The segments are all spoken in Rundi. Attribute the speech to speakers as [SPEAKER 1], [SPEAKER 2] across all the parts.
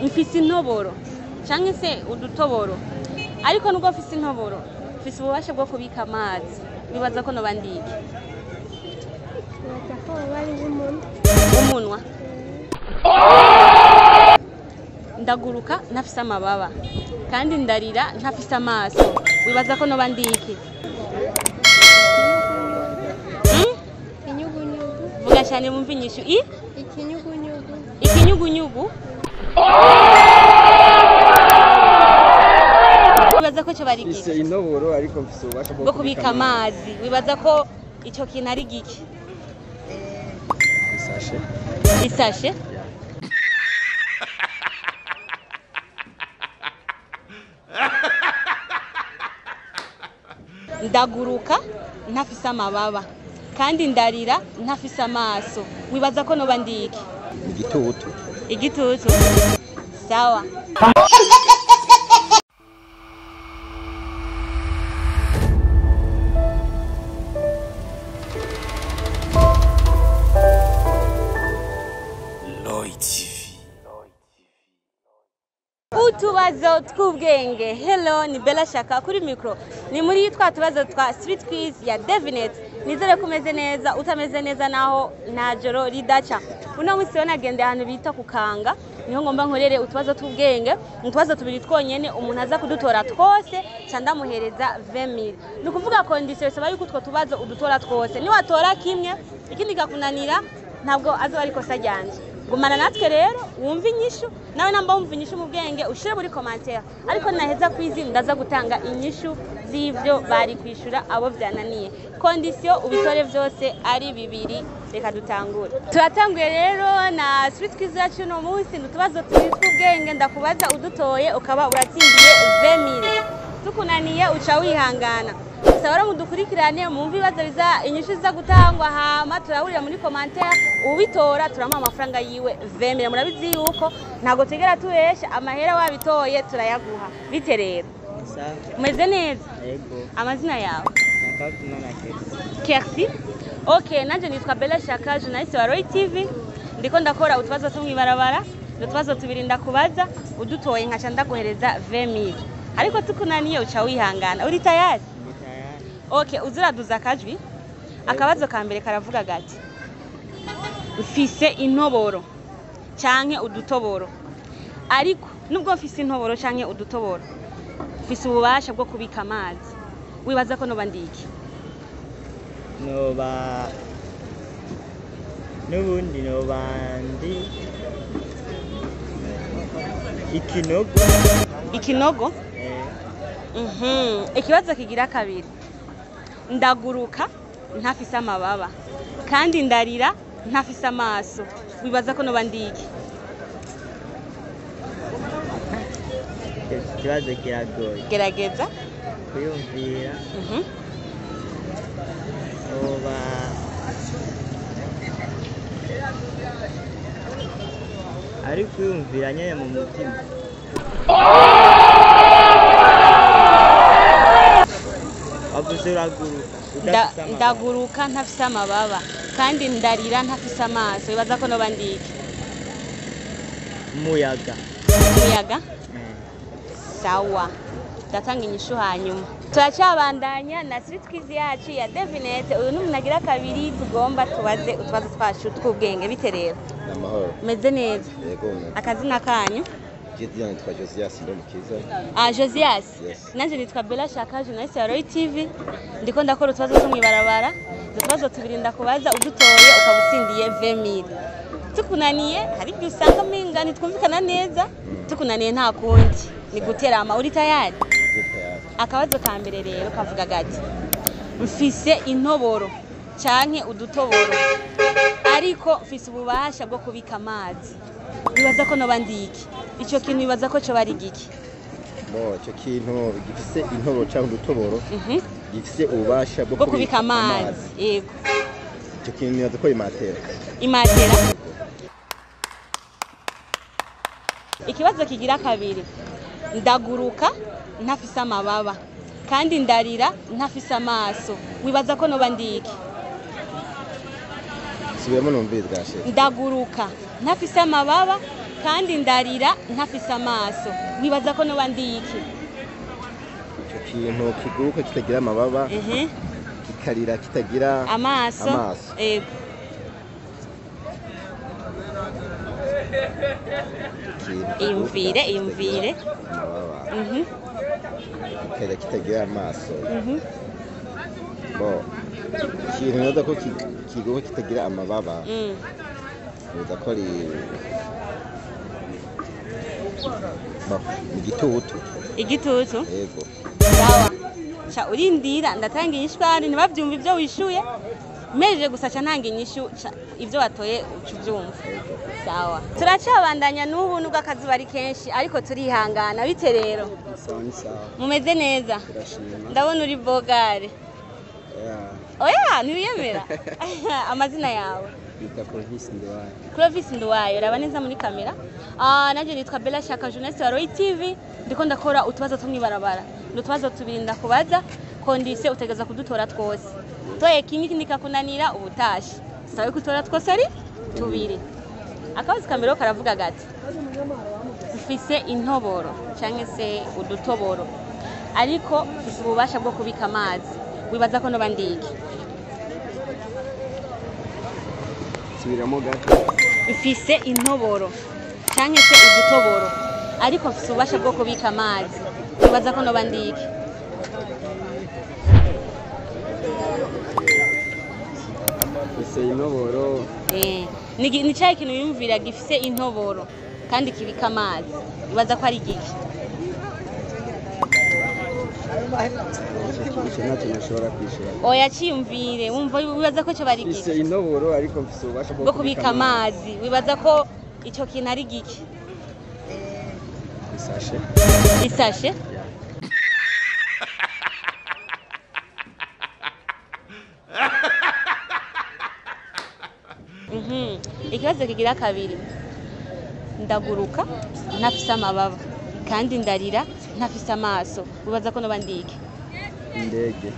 [SPEAKER 1] mfise intoboro canke se udutoboro ariko nubwo mfise intoboro mfise ububasha bwo kubika amazi bibaza ko noba ndiki umunwa ndaguruka ntafise amababa kandi ndarira ntafise amaso wibaza ko noba ndiki vuga cyane mumva inyishu ikinyugunyugu wibaza ko cyo bari giki
[SPEAKER 2] ise intoboro ariko mfise ububasha
[SPEAKER 1] bwo kubika amazi wibaza ko icyo kintu ari giki isashe ndaguruka ntafise amababa kandi ndarira ntafise amaso wibaza ko noba ndiki igitutu sawa utubazo tw'ubwenge. Hello, ni Bella Shaka kuri micro. Ni muri twa tubazo twa Street Quiz ya Devinet. Nizere kumeze neza, utameze neza naho na joro ridaca. Uno munsi nagende ahantu bita kukanga. Niho ngomba nkorere utubazo tw'ubwenge. Utubazo tubiri twonyene umuntu aza kudutora twose cyanda muhereza 20000. Nukuvuga condition saba yuko utwo tubazo udutora twose. Ni watora kimwe, ikindi gakunanira ntabwo azo ari kosa ryanje. Gumana natwe rero wumva inyishu nawe namba wumva inyishu mu bwenge ushire muri commentaire ariko naheza kwizi ndaza gutanga inyishu z'ivyo bari kwishura abo byananiye condition ubitore vyose ari bibiri reka dutangure turatanguye rero na Street Quiz yacu no munsi ndutubazo tw'ubwenge ndakubaza udutoye ukaba uratsindiye 20000 tukunaniye uca wihangana Sawara mudukurikirane mu bibazo biza inyishu za gutangwa hama turahurira muri commentaire ubitora turama amafaranga yiwe 20000 murabizi yuko ntago tegera tuwesha amahera wabitoye turayaguha bite rero umeze neza
[SPEAKER 3] yego
[SPEAKER 1] amazina yawe
[SPEAKER 3] nakatuna na
[SPEAKER 1] Kersi okay nanje nitwa Bella Shaka journalist wa Roy TV ndiko ndakora utubazo tumwe ibarabara utubazo tubiri ndakubaza udutoye nkaca ndaguhereza 20000 ariko tukunaniye uca wihangana uri tayari Okay, uziraduza akajwi. Akabazo ka mbere karavuga gati. Mfise intoboro canke udutoboro. Ariko nubwo mfise intoboro canke udutoboro. Mfise ububasha bwo kubika amazi. Wibaza ko noba ndiki?
[SPEAKER 3] Noba nubundi nobandi
[SPEAKER 1] ikinogo ikibazo kigira kabiri ndaguruka ntafise amababa kandi ndarira ntafise amaso wibaza ko noba ndiki
[SPEAKER 3] ikibazo kiragoye
[SPEAKER 1] gerageza
[SPEAKER 3] kuyumvira noba ari kuyumvira nyene mu mutima
[SPEAKER 1] ndaguruka ntafise amababa kandi ndarira ntafise amaso wibaza ko noba ndiki
[SPEAKER 3] umuyaga
[SPEAKER 1] sawa datanga inyishu hanyuma turacabandanya na Street Quiz yacu ya Devinet uyu n'umunagira kabiri tugomba tubaze utwazo twacu tw'ubwenge bite rero
[SPEAKER 2] namahoro
[SPEAKER 1] meze neza
[SPEAKER 2] yego
[SPEAKER 1] akazina kanyu
[SPEAKER 2] Jedian nitwa Josias Ndomukiza
[SPEAKER 1] Josias nanje nitwa Bella Shaka journalist ya Roy TV ndiko ndakora utwazo tumwibarabara utwazo tubiri ndakubaza udutoye ukabutsindiye 20000 tukunaniye hari byo usanga minga nitwumvikana neza tukunaniye nta kundi ni gutera ama uri tayari akabazo ka mbere rero kavuga gati mfise intoboro canke udutoboro ariko mfise ububasha bwo kubika amazi bibaza ko noba ndiki ico kintu bibaza ko cyo bari giki
[SPEAKER 2] ico kintu gifise intoboro canke udutoboro gifise ububasha
[SPEAKER 1] bwo kubika amazi yego
[SPEAKER 2] ico kintu bibaza ko imatera
[SPEAKER 1] ikibazo kigira kabiri ndaguruka ntafise amababa kandi ndarira ntafise amaso wibaza ko noba ndiki
[SPEAKER 2] subiramo numvise gashe
[SPEAKER 1] ndaguruka ntafise amababa kandi ndarira ntafise amaso wibaza ko noba ndi iki?
[SPEAKER 2] Ico kintu kiguruka kitagira amababa kikarira kitagira
[SPEAKER 1] amaso. Ego. Iyumvire.
[SPEAKER 2] Amababa. Kikarira kitagira amaso. Bo ikintu noza ko kiguruka kitagira amababa. Noza ko ari igitutu. Yego.
[SPEAKER 1] Sawa. Cha urindira ndatanga inyishwari ntibavyumva ivyo wishuye. Meje gusa cha ntanga inyishu ivyo watoye ucuvyumva. Sawa. Turacabandanya n'ubu nubwo akazi bari kenshi ariko turihangana bite rero.
[SPEAKER 3] Sawa.
[SPEAKER 1] Mumeze neza. Ndabona uri bogare. Oya, nibiyemera. Amazina yawe.
[SPEAKER 3] Bita
[SPEAKER 1] Clovis Nduwayo, raba neza muri kamera. Naje nitwa Bella Shaka journalist wa Roy TV, ndiko ndakora utubazo tumwibarabara. N'utubazo tubiri ndakubaza, kondise utegeza kudutora twose. Toye kimwe nikakunanira ubutashi. Sawe kutora twose ari tubiri. Akabazo kamera karavuga gati. Ufise intoboro canke se udutoboro. Ariko ufise ububasha bwo kubika amazi. Wibaza ko noba ndiki? Ufise intoboro canke se udutoboro ariko ufise ububasha bwo kubika amazi wibaza ko noba ndiki?
[SPEAKER 3] Ufise intoboro
[SPEAKER 1] ni cyahe ikintu yumvira gifise intoboro kandi kibika amazi wibaza ko ari igiki? Oya ciyumvire wumva wibaza ko cyo bari giki?
[SPEAKER 3] Ufise intoboro ariko mfise ububasha
[SPEAKER 1] bwo kubika amazi wibaza ko ico kintu ari giki? Isashe. Ikibazo kigira kabiri. Ndaguruka ntafise amababa kandi ndarira ntafise amaso wibaza ko noba ndiki? Indege.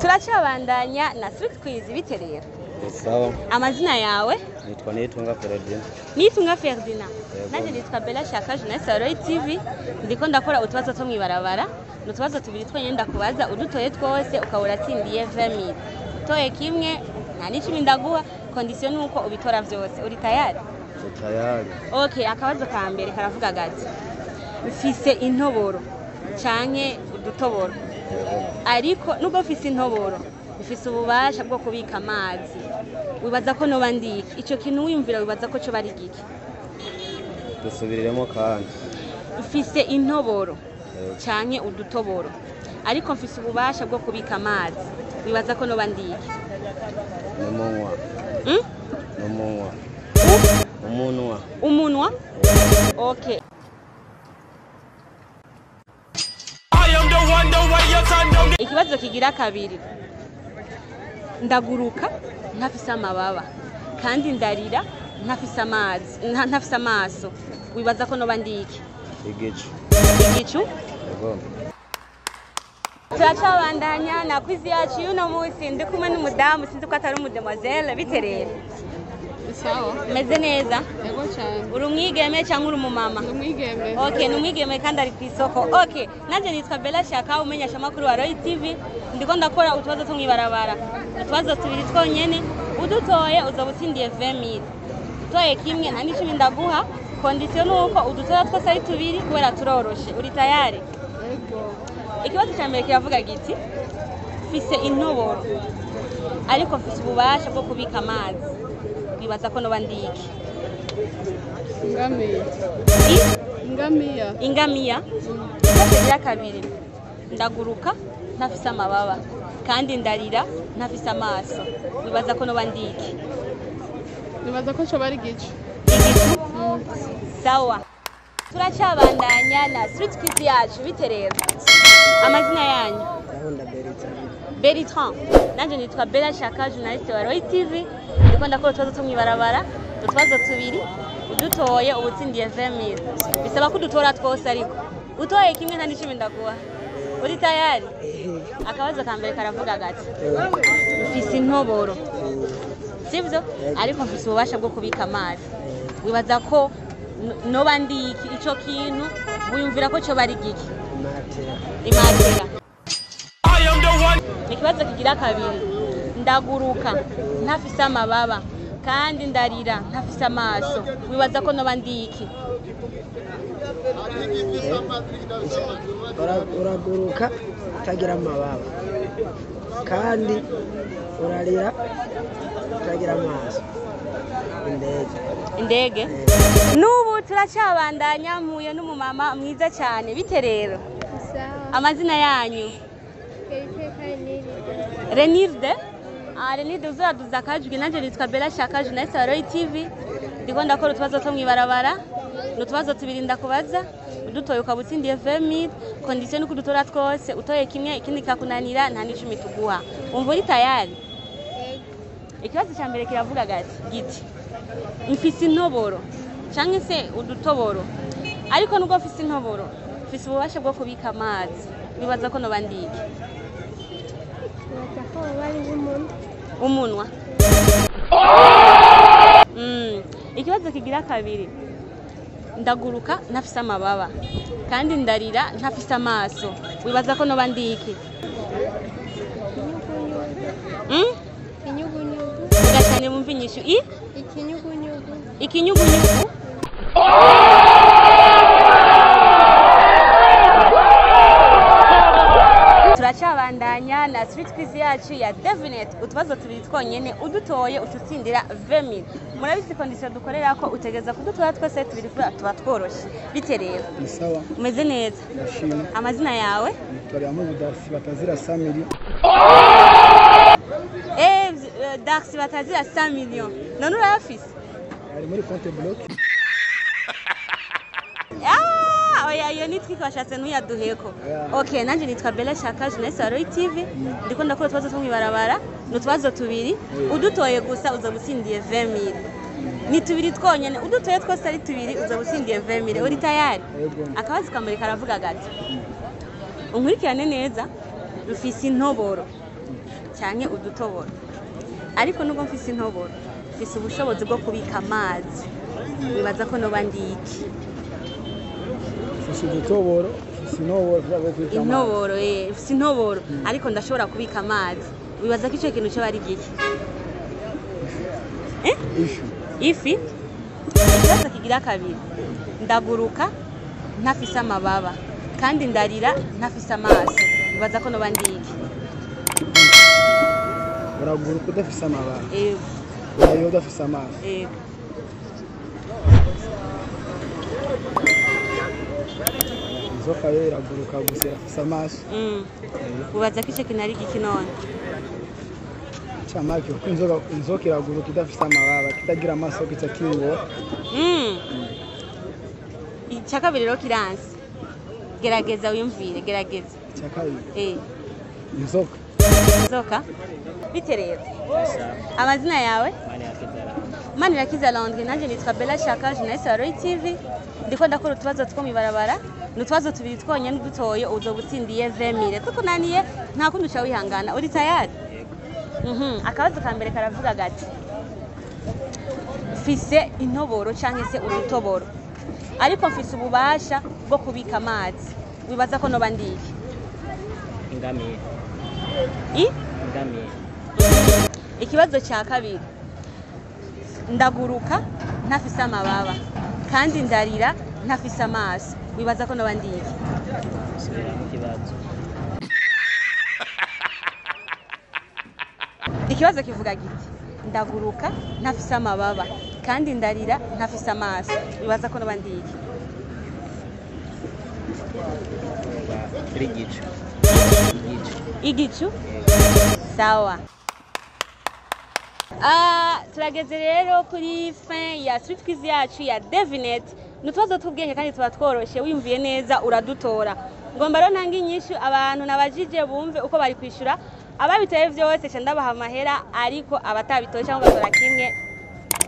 [SPEAKER 1] Turacabandanya na Street Quiz bite rero?
[SPEAKER 3] Sawa.
[SPEAKER 1] Amazina yawe?
[SPEAKER 3] Nitwa Nitunga Ferdinand.
[SPEAKER 1] Nitunga Ferdinand. Naje nitwa Bella Shaka journalist wa Roy TV, ndiko ndakora utubazo two mwibarabara. N'utubazo tubiri twonyene ndakubaza udutoye twose ukabura tsindiye 20,000. Utoye kimwe nta n'icumi ndaguha, condition nuko ubitora vyose. Uri tayari?
[SPEAKER 3] Tayari.
[SPEAKER 1] Okay, akabazo ka mbere karavuga gati. Ufise intoboro canke udutoboro. Ariko nubwo ufise intoboro, ufise ububasha bwo kubika amazi. Wibaza ko noba ndiki? Ico kintu wiyumvira wibaza ko cyo bari giki?
[SPEAKER 3] Dusubiriremo kandi.
[SPEAKER 1] Ufise intoboro canke udutoboro. Ariko mfise ububasha bwo kubika amazi. Wibaza ko noba ndiki? Umunwa. Okay. Ikibazo kigira kabiri. Ndaguruka ntafise amababa kandi ndarira ntafise amaso wibaza ko noba ndiki? Igicu. Turacabandanya na quiz yacu y'uno munsi ndi kumwe n'umudamu sinzi ko atari umudemoiselle bite rero?
[SPEAKER 4] Sawa.
[SPEAKER 1] Meze neza?
[SPEAKER 4] Yego cyane.
[SPEAKER 1] Uri umwigeme cyangwa uri umumama?
[SPEAKER 4] Umwigeme.
[SPEAKER 1] Okay, ni umwigeme kandi ari kwisoko. Okay, naje nitwa Bella Shaka umenyesha makuru wa Roy TV, ndiko ndakora utubazo two mwibarabara. Utubazo tubiri twonyene, udutoye uzabutsindiye 20,000. Utoye kimwe nta n'icumi ndaguha, condition nuko udutora twose ari tubiri kubera turoroshe. Uri tayari?
[SPEAKER 4] Yego.
[SPEAKER 1] Ikibazo cya mbere kiravuga giti. Ufise intoboro ariko mfise ububasha bwo kubika amazi. Wibaza ko noba ndiki? Ingamiya. Ikibazo kabiri. Ndaguruka ntafise amababa kandi ndarira ntafise amaso. Wibaza ko noba ndiki?
[SPEAKER 4] Nibaza ko cyo bari gicu.
[SPEAKER 1] Sawa. Turacabandanya na Street Quiz yacu bite rero? Amazina yanyu? Bertrand. Nanje nitwa Bella Shaka journalist wa Roy TV, ndiko ndakora utubazo two mwibarabara. Utubazo tubiri udutoye ubutsindiye 20,000. Bisaba ko udutora twose ariko utoye kimwe nta n'icumi ndaguha. Uri tayari? Akabazo ka mbere karavuga gati. mfise intoboro sivyo ariko mfise ububasha bwo kubika amazi wibaza ko noba ndi iki ico kintu wiyumvira ko cyo bari giki imatera ikibazo kigira kabiri ndaguruka ntafise amababa kandi ndarira ntafise amaso wibaza ko noba ndi iki
[SPEAKER 5] uraguruka utagira amababa kandi urarira utagira amaso
[SPEAKER 1] indege n'ubu turacyabandanya mpuye n'umumama mwiza cyane bite rero amazina yanyu Renilde Renilde uzaduza akajwi nanje nitwa Bella Shaka journaliste wa Roy TV ndiko ndakora utubazo two mwibarabara n'utubazo tubiri ndakubaza udutoye ukabutsindiye 20,000 condition uko dutora twose utoye kimwe ikindi kakunanira nta n'icumi tuguha umva uri tayari ikibazo cya mbere kiravuga giti mfise intoboro canke se udutoboro ariko nubwo mfise intoboro mfise ububasha bwo kubika amazi bibaza ko noba ndiki umunwa ikibazo kigira kabiri ndaguruka ntafise amababa kandi ndarira ntafise amaso wibaza ko noba ndiki
[SPEAKER 4] inyugunyugu
[SPEAKER 1] gashane mumva inyishu ikinyugunyugu turacabandanya na street quiz yacu ya Devinet utubazo tubiri twonyene udutoye ucutsindira 20,000 murabizi condition dukorera ko utegeza kudutora twese tubiri tuba tworoshe bite rero
[SPEAKER 6] ni sawa
[SPEAKER 1] umeze neza
[SPEAKER 6] ndashima
[SPEAKER 1] amazina yawe
[SPEAKER 6] Victoria Darcy batazira 100 million
[SPEAKER 1] Darcy batazira 100 million none urayafise
[SPEAKER 6] ari muri compte block
[SPEAKER 1] oya iyo nitwi kwashatse ntuyaduheko okay nanje nitwa Bella Shaka journaliste wa Roy TV ndiko ndakora utwazo two mwibarabara n'utwazo tubiri udutoye gusa uza gutsindiye 20,000 ni tubiri twonyene udutoye twose ari tubiri uza gutsindiye 20,000 uri tayari akabazi kamuri karavuga gati unkurikirane neza rufise intoboro cyane udutoboro ariko nubwo mfise intoboro mfise ubushobozi bwo kubika amazi bibaza ko noba ndiki
[SPEAKER 6] intoboro
[SPEAKER 1] intoboro ariko ndashobora kubika amazi wibaza ko icyo kintu cyo bari giki ifi ikibazo kigira kabiri ndaguruka ntafise amababa kandi ndarira ntafise amaso wibaza ko noba ndiki
[SPEAKER 6] uraguruka udafise amababa nayo udafise amaso inzoka yo iraguruka gusa irafise amaso
[SPEAKER 1] ubaza ko icyo kintu ari giki none
[SPEAKER 6] camake kuko inzoka iraguruka idafise amababa kitagira amaso kica kingo
[SPEAKER 1] icya kabiri rero kiransi gerageza wiyumvire gerageza
[SPEAKER 6] icya kabiri inzoka
[SPEAKER 1] bite rero amazina yawe Manirakiza Landry nanje nitwa Bella Shaka journaliste wa Roy TV ndiko ndakora utubazo two mwibarabara n'utwazo tubiri twonyene dutoye uzobutsindiye 20,000 tukunaniye nta kundi uca wihangana uri tayari akabazo ka mbere karavuga gati mfise intoboro canke se urutoboro ariko mfise ububasha bwo kubika amazi wibaza ko noba ndiki
[SPEAKER 3] ingamiye
[SPEAKER 1] ikibazo cya kabiri ndaguruka ntafise amababa kandi ndarira ntafise amaso wibaza ko noba ndiki ikibazo kivuga giti ndaguruka ntafise amababa kandi ndarira ntafise amaso wibaza ko noba ndiki igicu sawa turageze rero kuri fin ya street quiz yacu ya Devinet n'utwazo tubwenge kandi tuba tworoshe wiyumviye neza uradutora ngomba rero ntanga inyishu abantu nabajije bumve uko bari kwishura ababitoye byose cyo ndabaha amahera ariko abatabitoye cyangwa batora kimwe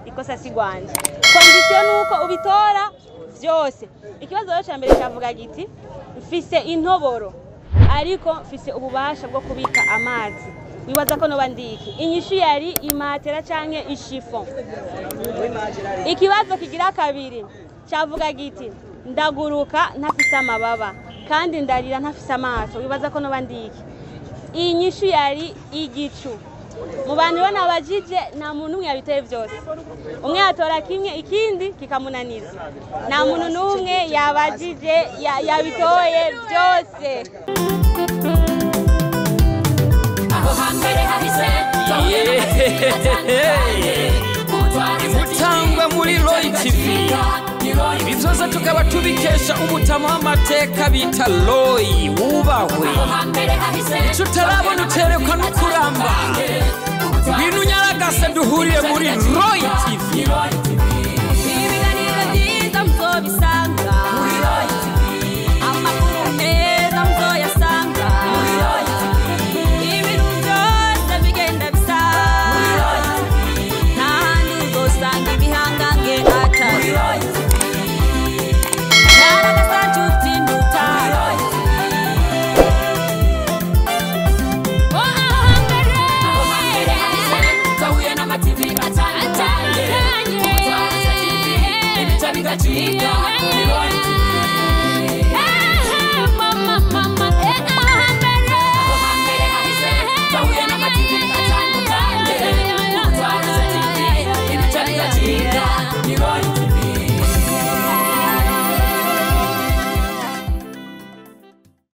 [SPEAKER 1] ikosa si gwanje condition nuko ubitora byose ikibazo rero cya mbere cyavuga giti mfise intoboro ariko mfise ububasha bwo kubika amazi wibaza ko noba ndiki inyishu yari imatera canke ishifon. Ikibazo kigira kabiri cyavuga giti ndaguruka ntafise amababa kandi ndarira ntafise amaso, wibaza ko noba ndiki inyishu yari igicu. Mu bantu bana abajije nta muntu umwe yabitoye byose, umwe yatora kimwe ikindi kikamunaniza, nta muntu n'umwe yabajije yabitoye byose.
[SPEAKER 7] Mutangwe muri Roy TV, ibizoza tukaba tubikesha umutama w'amateka bita Roy wubahwe. Ico utarabona uterekwa n'ukuramba, ibintu nyaragase duhuriye muri Roy TV.
[SPEAKER 8] Ibiganiro byiza muzobisanga muri Roy TV, amakuru meza muzoyasanga muri Roy TV, ibintu byose bigenda bisa muri Roy TV, n'ahandi uzosanga ibihangange atari Roy TV, nyaragasa nshuti nduta Roy TV. TV atandukanye, TV, ibitabo bigacika,